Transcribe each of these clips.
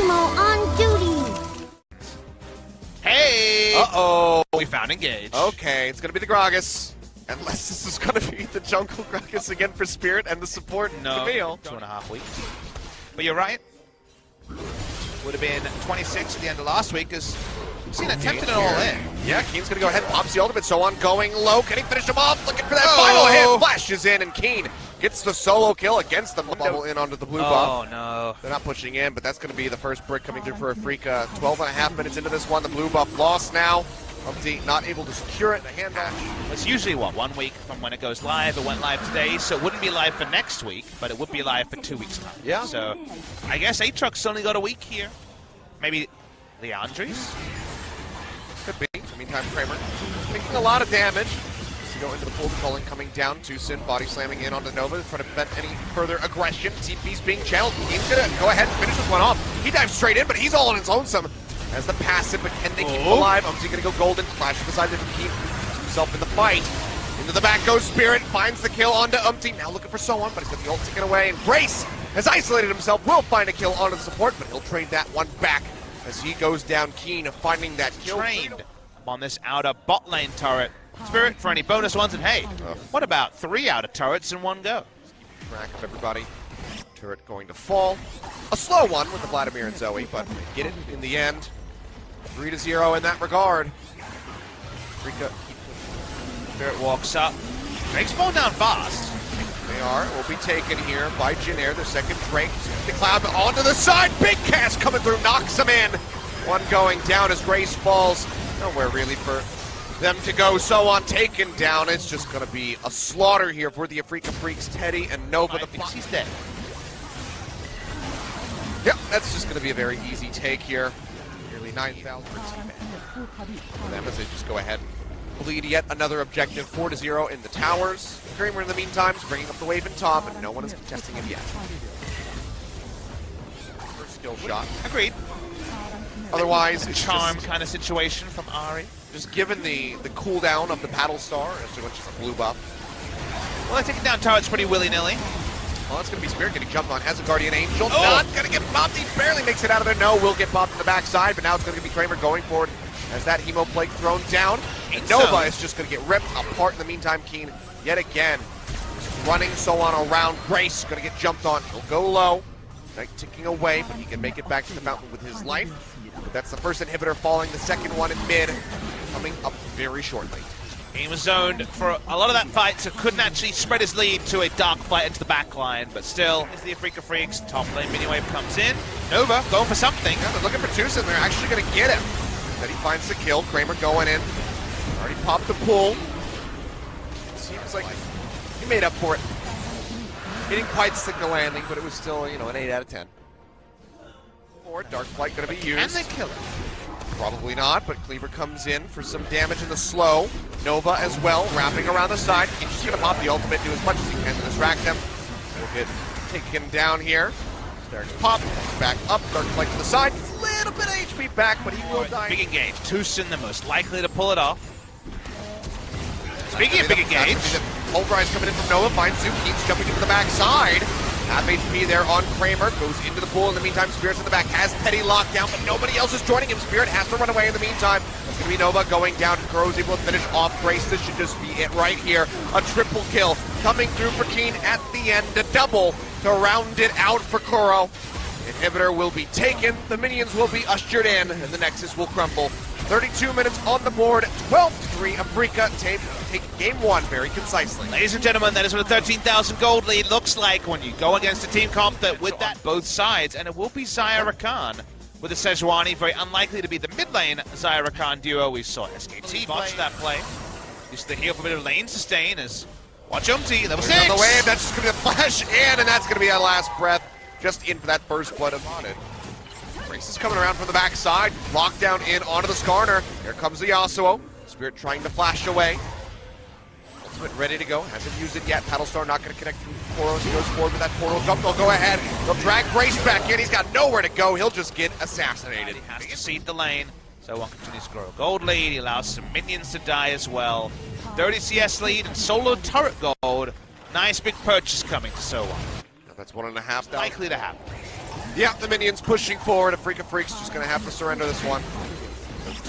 Emo on duty. Hey! Uh-oh. We found Engage. Okay, it's going to be the Gragas. Unless this is going to be the jungle Gragas again for Spirit and the support Camille. 2.5 weeks. But you're right. Would have been 26 at the end of last week, because we've seen attempted it all in. Yeah, Keen's going to go ahead and pops the ultimate, so on going low. Can he finish him off? Looking for that final hit. Flashes in, and Keen gets the solo kill against them. Bubble in onto the blue buff. Oh, no. They're not pushing in, but that's going to be the first brick coming through for Afreeca. 12.5 minutes into this one. The blue buff lost now. Umpty not able to secure it. The hand dash. It's usually, what, 1 week from when it goes live. It went live today, so it wouldn't be live for next week, but it would be live for 2 weeks' time. Yeah. So I guess Aatrox's only got a week here. Maybe Leandri's? Could be. In the meantime, Kramer making a lot of damage. To go into the pool, calling coming down too soon. Body slamming in onto Nova to try to prevent any further aggression. TP's being channeled. He's going to go ahead and finish this one off. He dives straight in, but he's all on his lonesome. As the passive, but can they keep him alive? Umpty going to go golden. Flash to the side to keep himself in the fight. Into the back goes Spirit. Finds the kill onto Umpty. Now looking for someone, but he's got the ult taken away. And Grace has isolated himself. Will find a kill onto the support, but he'll trade that one back as he goes down keen of finding that kill. Trained on this outer bot lane turret. Spirit for any bonus ones, and hey, what about 3 outer turrets in one go? Keep track of everybody. Turret going to fall. A slow one with the Vladimir and Zoe, but they get it in the end. 3-0 in that regard. Afreeca. Spirit walks up. Drake's falling down fast. They are. Will be taken here by Jinair. The second Drake. The cloud onto the side. Big cast coming through. Knocks him in. One going down as Grace falls. Nowhere really for them to go. So on taken down. It's just going to be a slaughter here for the Afreeca Freecs. Teddy and Nova. The he's dead. Yep, that's just going to be a very easy take here. Nearly 9,000 for team for them as they just go ahead and bleed yet another objective. 4-0 in the towers. Kramer in the meantime is bringing up the wave in top, and no one is contesting it yet. First skill shot. Agreed. Otherwise, a it's charm just kind of situation from Ari. Just given the cooldown of the Paddle Star, as much as a blue buff. Well, they're taking down turrets pretty willy-nilly. Well, that's going to be Spirit getting jumped on. Has a Guardian Angel. Not going to get popped. He barely makes it out of there. No, will get popped in the backside, but now it's going to be Kramer going forward as that Hemo Plague thrown down. And Nova is just going to get ripped apart in the meantime. Keen, yet again, running so on around Grace. Going to get jumped on. He'll go low. Knight ticking away, but he can make it back to the mountain with his life. But that's the first inhibitor falling. The second one in mid coming up very shortly. He was zoned for a lot of that fight, so couldn't actually spread his lead to a dark fight into the back line. But still, as the Afreeca Freecs, top lane mini wave comes in. Nova going for something. Yeah, they're looking for Tucson. They're actually going to get him. Then he finds the kill. Kramer going in. Already popped the pull. Seems like he made up for it. He didn't quite stick the landing, but it was still, you know, an 8 out of 10. Or Dark Flight going to be used. Can they kill him? Probably not, but Cleaver comes in for some damage in the slow. Nova as well, wrapping around the side. He's just going to pop the ultimate, do as much as he can to distract them. We'll get taken down here. Starts pop, back up, Dark Flight to the side. He's a little bit of HP back, but he will die. Big engage. Tucson, the most likely to pull it off. Speaking of big engage, Pulverize coming in from Nova, finds Zoom, keeps jumping into the backside. Half HP there on Kramer, goes into the pool. In the meantime, Spirit's in the back, has Teddy locked down, but nobody else is joining him. Spirit has to run away in the meantime. It's going to be Nova going down. Kuro's able to finish off Grace. This should just be it right here. A triple kill coming through for Keen at the end. A double to round it out for Kuro. Inhibitor will be taken. The minions will be ushered in, and the Nexus will crumble. 32 minutes on the board, 12-3. Afreeca take game one very concisely. Ladies and gentlemen, that is what a 13,000 gold lead looks like when you go against a team comp that with that both sides, and it will be Zyra Khan with a Sejuani, very unlikely to be the mid lane Zyra Khan duo we saw. SKT botched that play. Used the heal for a bit of lane sustain as watch Umpty, level 6. On the wave, that's just going to be a flash in, and that's going to be a last breath. Just in for that first blood of Haunted. Grace is coming around from the backside. Lockdown in onto the Skarner. Here comes the Yasuo. Spirit trying to flash away. Ultimate ready to go. Hasn't used it yet. Paddlestar not going to connect from Koro. He goes forward with that portal jump. They'll go ahead. They'll drag Grace back in. He's got nowhere to go. He'll just get assassinated. He has to seed the lane. So one continues to grow a gold lead. He allows some minions to die as well. 30 CS lead and solo turret gold. Nice big purchase coming to So On. That's 1.5. Likely to happen. Yeah, the minions pushing forward. Afreeca Freecs just going to have to surrender this one.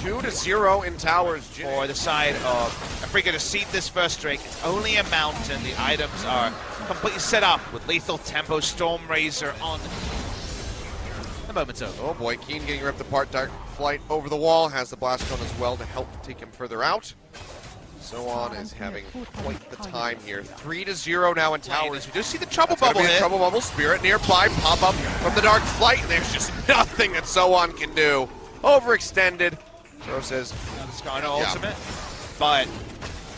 2-0 in towers. For the side of Afreeca to seed this first Drake, it's only a mountain. The items are completely set up with lethal tempo, Storm Razor on. The moment's over. Oh boy, Keen getting ripped apart. Dark Flight over the wall, has the blast cone as well to help take him further out. So on is having quite the time here. 3-0 now in towers. We do see the trouble bubble hit. Trouble bubble, Spirit nearby, pop up from the Dark Flight, and there's just nothing that So on can do. Overextended. Pro says, ultimate, but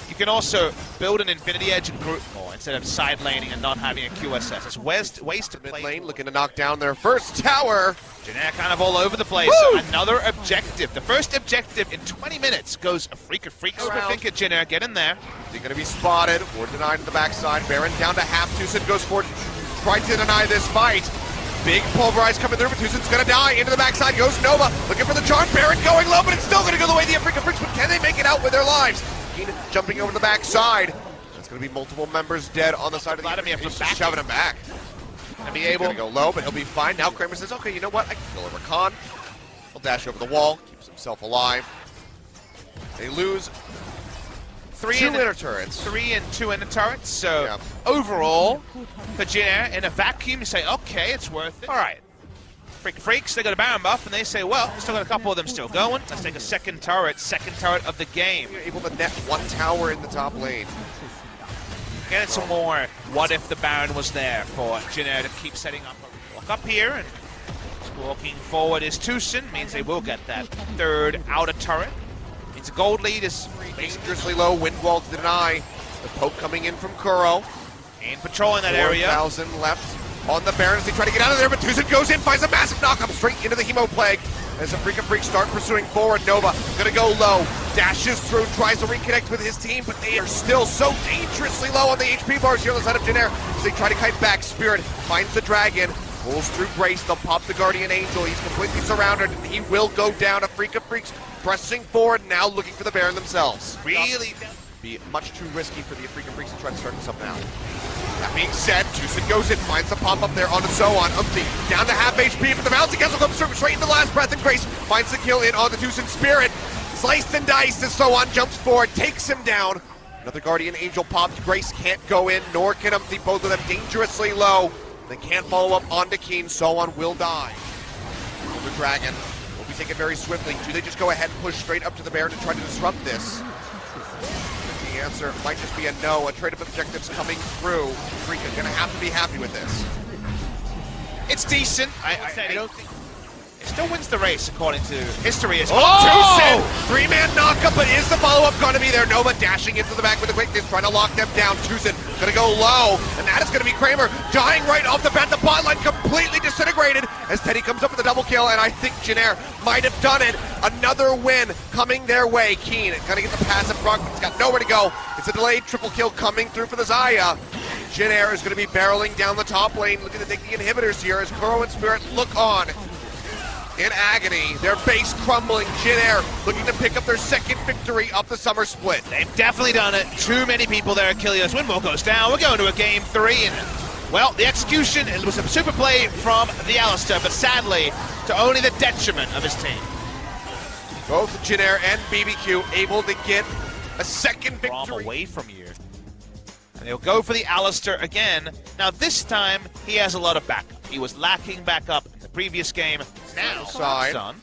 you can also build an Infinity Edge and group more instead of side laning and not having a QSS. It's ways to mid play. lane looking to knock down their first tower. Janair kind of all over the place. Woo! Another objective. The first objective in 20 minutes goes Afreeca Freecs. I think Janair, get in there. Is he going to be spotted or denied to the backside? Baron down to half. Tucson goes forward, trying to deny this fight. Big pulverize coming through, but Tucson's gonna die. Into the backside goes Nova, looking for the charm. Baron going low, but it's still gonna go the way of the Afreeca Freecs, but can they make it out with their lives? Keen jumping over the backside. There's gonna be multiple members dead on the side of the Vladimir He's back. shoving him back. And be He's able gonna go low, but he'll be fine. Now Kramer says, okay, you know what? I can kill over Khan. He'll dash over the wall, keeps himself alive. They lose two inner turrets. 3 and 2 inner turrets. So Yeah. overall, for Janair, in a vacuum, you say, okay, it's worth it. All right. Afreeca Freecs, they got a Baron buff, and they say, well, we still got a couple of them still going. Let's take a second turret of the game. You're able to net one tower in the top lane. Getting some more what if the Baron was there for Janair to keep setting up a walk up here. And walking forward is Tucson, means they will get that third outer turret. It's a gold lead is Dangerously low, wind wall to deny. The poke coming in from Kuro. and patrolling that area. 4,000 left on the Baron as they try to get out of there, but Tucson goes in, finds a massive knock-up straight into the Hemo Plague. As the Afreeca Freecs start pursuing forward, Nova gonna go low, dashes through, tries to reconnect with his team, but they are still so dangerously low on the HP bars here on the side of Janair as they try to kite back. Spirit finds the Dragon, pulls through Grace, they'll pop the Guardian Angel, he's completely surrounded, and he will go down. Afreeca Freecs pressing forward, now looking for the Baron themselves. Really Be much too risky for the Afreeca Freecs to try to start this up now. That being said, Tucson goes in, finds the pop-up there onto So-On. Down to half HP, but the Bouncing Castle comes through straight into the last breath, and Grace finds the kill in on the Tucson Spirit. Sliced and diced as So-On jumps forward, takes him down. Another Guardian Angel popped. Grace can't go in, nor can Umpty. Both of them dangerously low. They can't follow up onto Keen. So-On will die. The Dragon will be taken very swiftly. Do they just go ahead and push straight up to the Baron to try to disrupt this? The answer might just be a no. A trade of objectives coming through. Afreeca gonna have to be happy with this. It's decent. I don't think it still wins the race according to history. It's Tucson! Three-man knockup, but is the follow-up gonna be there? Nova dashing into the back with the quickness, trying to lock them down. Tucson gonna go low, and that is gonna be Kramer dying right off the bat. The bot line completely disintegrated as Teddy comes up with a double kill, and I think Janair might have done it. Another win coming their way. Keen gonna get the passive proc, but it's got nowhere to go. It's a delayed triple kill coming through for the Xayah. Janair is gonna be barreling down the top lane, looking to take the inhibitors here as Kuro and Spirit look on in agony. Their base crumbling. Janair looking to pick up their second victory of the summer split. They've definitely done it. Too many people there. Achilles Windmill goes down. We're going to a game 3. And, well, the execution, it was a super play from the Alistair, but sadly, to only the detriment of his team. Both Janair and BBQ able to get a second From victory. away from you. And they'll go for the Alistair again. Now, this time, he has a lot of backup. He was lacking backup in the previous game. Now, Side. son.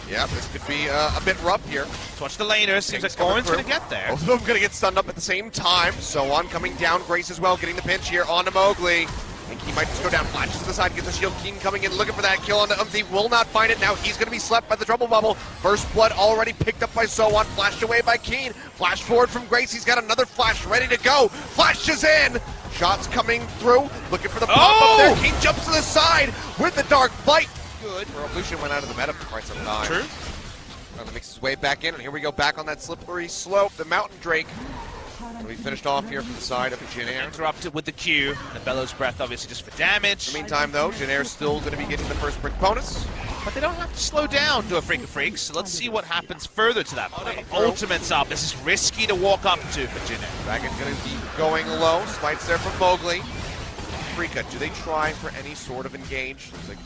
Yeah, this could be a bit rough here. Let's watch the laners. Seems like coming Orin's going to through. get there. Both of them going to get stunned up at the same time. So-On coming down. Grace as well, getting the pinch here onto Mowgli. I think he might just go down, flashes to the side, gets a shield. Keen coming in, looking for that kill onto Umpty. Will not find it. Now he's going to be slept by the trouble bubble. First blood already picked up by So-On, flashed away by Keen. Flash forward from Grace. He's got another flash ready to go. Flashes in. Shots coming through. Looking for the pop up there. Keen jumps to the side with the Dark Flight. Good. Revolution went out of the meta for quite some time. True. Trying to mix his way back in, and here we go back on that slippery slope. The Mountain Drake will be finished off here from the side of Janair. Interrupted with the Q. The Bellows Breath, obviously, just for damage. In the meantime, though, Janair's still going to be getting the first brick bonus. But they don't have to slow down to Afreeca Freecs, so let's see what happens further to that play. Ultimate's up. This is risky to walk up to for Janair. Dragon going to be going low. Smites there from Mowgli. Afreeca, do they try for any sort of engage? It's like,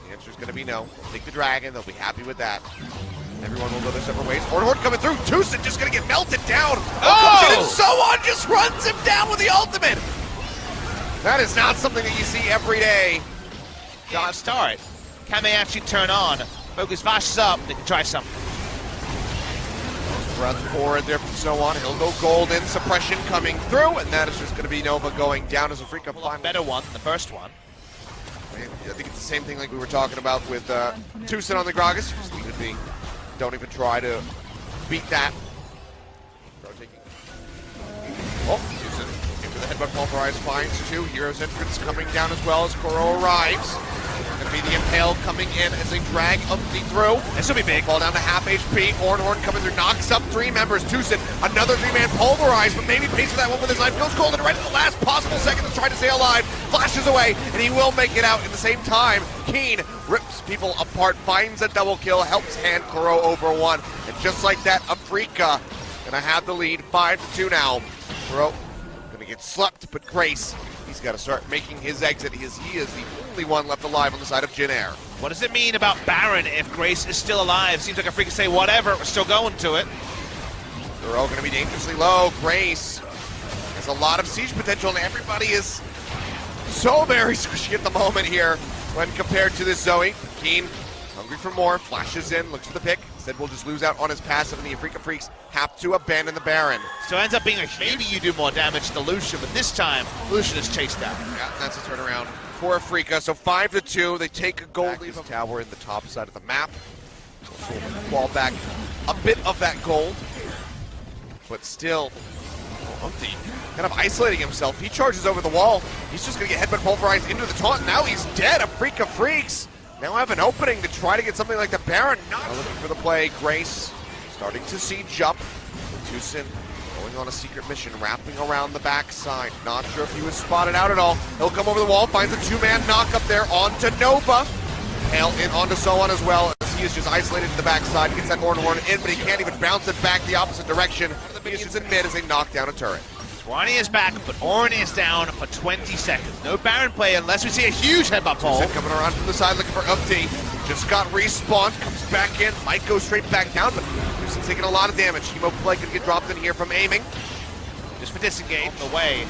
the answer is going to be no. Take the dragon, they'll be happy with that. Everyone will go their separate ways. Ornhorn coming through, Tucson just going to get melted down. Oh! And so on, just runs him down with the ultimate. That is not something that you see every day. Got start. Can they actually turn on? Focus flashes up, they can try something. Breath forward there from so on. He'll go golden, suppression coming through, and that is just going to be Nova going down as Afreeca finally. A better one than the first one. I think it's the same thing like we were talking about with Tucson on the Gragas. You just need to be, don't even try to beat that. Oh, Tucson into the headbutt pulverize, finds two. Heroes entrance coming down as well as Koro arrives. Going to be the Impale coming in as they drag Umpty through. This will be big. Fall down to half HP. Ornhorn coming through, knocks up three members. Tucson, another three-man pulverized, but maybe pays for that one with his knife. Goes golden right at the last possible second to try to stay alive. Flashes away, and he will make it out in the same time. Keen rips people apart, finds a double kill, helps hand Kuro over one. And just like that, Afreeca gonna have the lead, 5-2 now. Kuro gonna get slept, but Grace, he's got to start making his exit. He is the only one left alive on the side of Jin Air. What does it mean about Baron if Grace is still alive? Seems like Afreeca say whatever, we're still going to it. They're all going to be dangerously low. Grace has a lot of siege potential, and everybody is so very squishy at the moment here when compared to this Zoe. Keen, hungry for more, flashes in, looks for the pick. Instead, we'll just lose out on his passive, and the Afreeca Freecs have to abandon the Baron. So it ends up being a maybe you do more damage to Lucian, but this time, Lucian is chased down. Yeah, that's a turnaround for Afreeca. So 5-2, they take a gold lead tower in the top side of the map. So we'll claw back a bit of that gold, but still, Umpty kind of isolating himself. He charges over the wall. He's just going to get headbutt pulverized into the taunt. Now he's dead. Afreeca Freecs now have an opening to try to get something like the Baron. Not looking for the play. Grace starting to siege up. Tucson going on a secret mission, wrapping around the backside. Not sure if he was spotted out at all. He'll come over the wall, finds a two-man knock up there onto Nova. Hail in onto Soan as well, as he is just isolated to the backside. Gets that Ornhorn in, but he can't even bounce it back the opposite direction. The minions in mid as they knock down a turret. Swani is back, but Orin is down for 20 seconds. No Baron play unless we see a huge headbutt pull. Coming around from the side looking for Umpty. Just got respawned, comes back in, might go straight back down, but Tucson's taking a lot of damage. Hemo play could get dropped in here from aiming. Just for disengage on the way.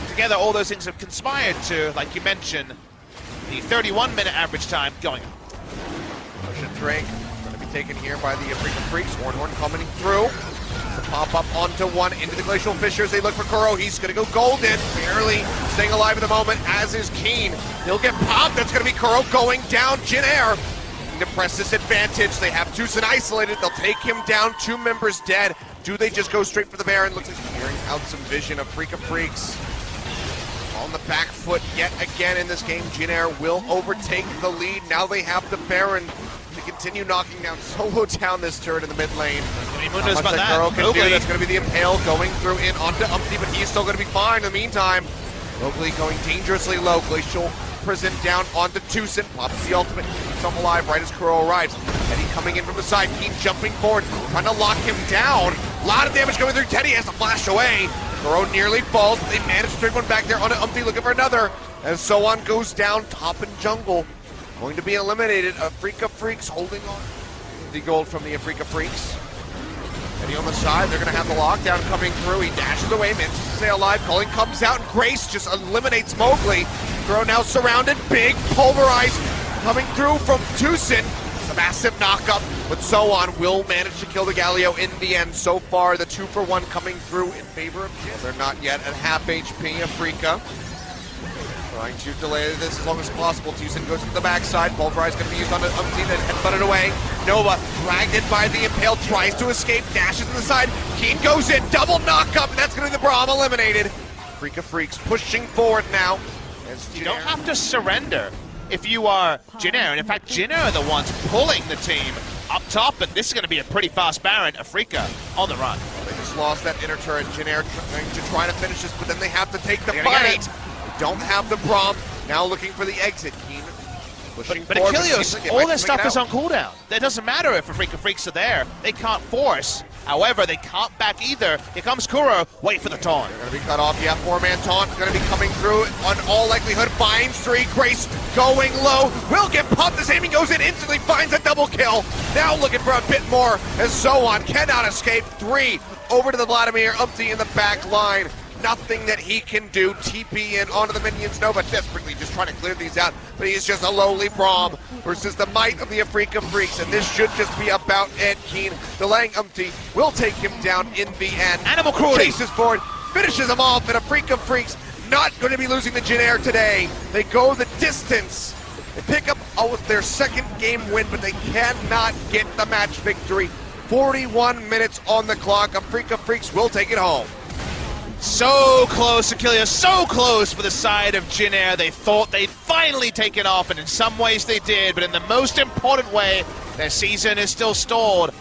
Together, all those things have conspired to, like you mentioned, the 31-minute average time going up. Motion Drake going to be taken here by the Afreeca Freecs. Ornhorn coming through. Pop up onto one into the Glacial Fissures. They look for Kuro. He's going to go golden. Barely staying alive at the moment, as is Keen. He'll get popped. That's going to be Kuro going down. Jin Air to press this advantage. They have Tucson isolated. They'll take him down. Two members dead. Do they just go straight for the Baron? Looks like he's clearing out some vision of Afreeca Freecs. On the back foot yet again in this game. Jin Air will overtake the lead. Now they have the Baron to continue knocking down, solo down this turret in the mid lane. How much that Kuro can do. That's going to be the Impale going through in onto Umpty, but he's still going to be fine in the meantime. Mowgli going dangerously low. Glacial Prison down onto Tucson. Pops the ultimate. Keeps himself alive right as Kuro arrives. Teddy coming in from the side. Keen jumping forward. Trying to lock him down. A lot of damage coming through. Teddy has to flash away. Kuro nearly falls. They manage to trade one back there onto Umpty looking for another. As Soan goes down top in jungle. Going to be eliminated. Afreeca Freecs holding on. The gold from the Afreeca Freecs. Teddy on the side. They're going to have the lockdown coming through. He dashes away. Manages to stay alive. Calling comes out and Grace just eliminates Mowgli. Kuro now surrounded. Big pulverized coming through from Tucson. It's a massive knockup, but Soan will manage to kill the Galio in the end. So far, the 2-for-1 coming through in favor of Jin. They're not yet at half HP. Afreeca trying to delay this as long as possible. Tucson goes to the backside. Pulverize going to be used on the Umpty and headbutted away. Nova dragged in by the Impale, tries to escape, dashes to the side. Keen goes in, double knockup, and that's going to be the Braum eliminated. Afreeca Freecs pushing forward now. You don't have to surrender if you are Jin Air, and in fact, Jin Air are the ones pulling the team up top, and this is going to be a pretty fast Baron. Afreeca on the run. Well, they just lost that inner turret. Jin Air trying to finish this, but then they have to take the fight. Don't have the Braum. Now looking for the exit. Keen pushing but Achilles, all their stuff is on cooldown. It doesn't matter if Afreeca Freecs are there. They can't force However, they can't back either. Here comes Kuro. Wait for the taunt. They're going to be cut off. Yeah, 4-man taunt going to be coming through. On all likelihood, finds 3. Grace going low. Will get pumped as aiming goes in instantly. Finds a double kill. Now looking for a bit more as Zoan cannot escape. 3 over to the Vladimir Umpty in the back line. Nothing that he can do. TP in onto the minions. Nova desperately just trying to clear these out, but he is just a lowly Braum versus the might of the Afreeca Freecs, and this should just be about Ed Keen. Delaying Umpty will take him down in the end. Animal cruelty. Chases forward, finishes him off, and Afreeca Freecs not going to be losing the Jin Air today. They go the distance. They pick up their second game win, but they cannot get the match victory. 41 minutes on the clock. Afreeca Freecs will take it home. So close, Achilles, so close for the side of Jin Air. They thought they'd finally take it off, and in some ways they did, but in the most important way, their season is still stalled.